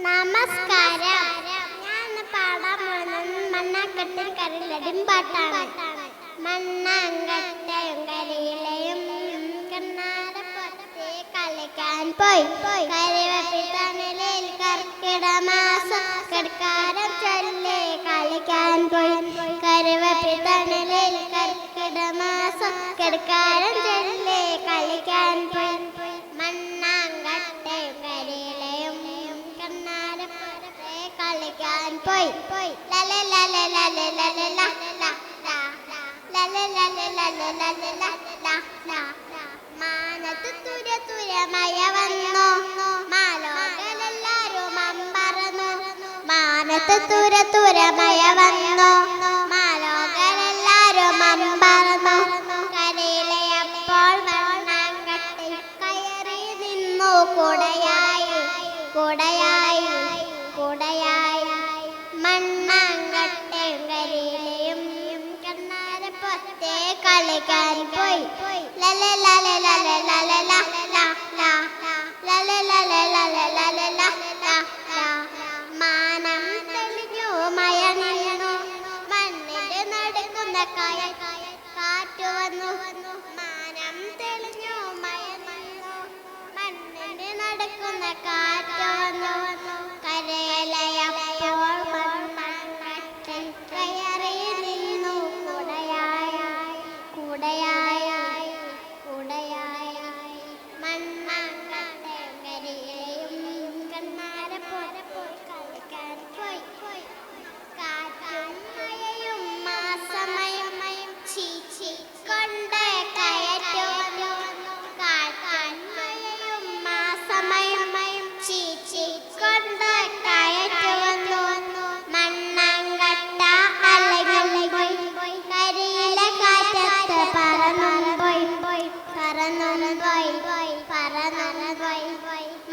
നമസ്കാരം. ഞാൻ പാടാൻ പോകുന്നത് മണ്ണാങ്കട്ടയും കരിയിലയും പാട്ടാണ്. മണ്ണാങ്കട്ടയും കരിയിലയും കണ്ണാരപ്പുറത്തെ കളിക്കാൻ പോയി. കരിവപ്പിത്തണലിൽ കർക്കിടമാസം കർക്കാരം ചൊല്ലി കളിക്കാൻ പോയി. കരിവപ്പിത്തണലിൽ കർക്കിടമാസം കർക്കാരം ചൊല്ലി കളിക്കാൻ പോയി. മണ്ണാങ്കട്ടയും കരിയിലയും കണ്ണാരപ്പുറത്തെ കളിക്കാൻ പോയി. മാനത്ത് തുരതുരമയ വന്നു, മാലോകരെല്ലാരും അമ്പറന്നു. മാനത്ത് തുരതുരമയ വന്നു, മാലോകരെല്ലാരും അമ്പറന്നു. കരയിലയപ്പോൾ മണ്ണാങ്കട്ടി കയറി നിന്നു കുടയായി കുടയായി കുടയായി. മണ്ണാങ്കട്ടയും കരിയിലയും കണ്ണാരപ്പുറത്തെ കളിക്കാൻ പോയി. മാനം തെളിഞ്ഞു മഴ നിന്നു, മണ്ണിന്റെ നടുക്കുന്ന കാറ്റു വന്നു. മാനം തെളിഞ്ഞു മഴ നിന്നു, മണ്ണിന്റെ നടക്കുന്ന കാറ്റു വന്നു. കരയിലയപ്പോൾ മണ്ണാങ്കട്ടി കയറി നിന്നു കുടയായി കുടയായി കുടയായി. മണ്ണാങ്കട്ടയും കരിയിലയും കണ്ണാരപ്പുറത്തെ കളിക്കാൻ പോയി. കാറ്റും മഴയും മാസമയം ചീച്ചിക്കൊണ്ട് കയറ്റു വന്നു. കാറ്റും മഴയും മാസമയം ചീച്ചിക്കൊണ്ട് കയറ്റു വന്നു. മണ്ണാങ്കട്ട അലകി പോയി, കരിയില കാറ്റത്ത് പറന്നും പോയി പറന്നും പോയി പറന്നും പോയി.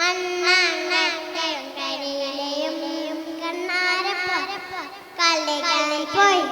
മണ്ണാങ്കട്ടയും കരിയിലയും കണ്ണാരപ്പുറത്തെ കളിക്കാൻ പോയി.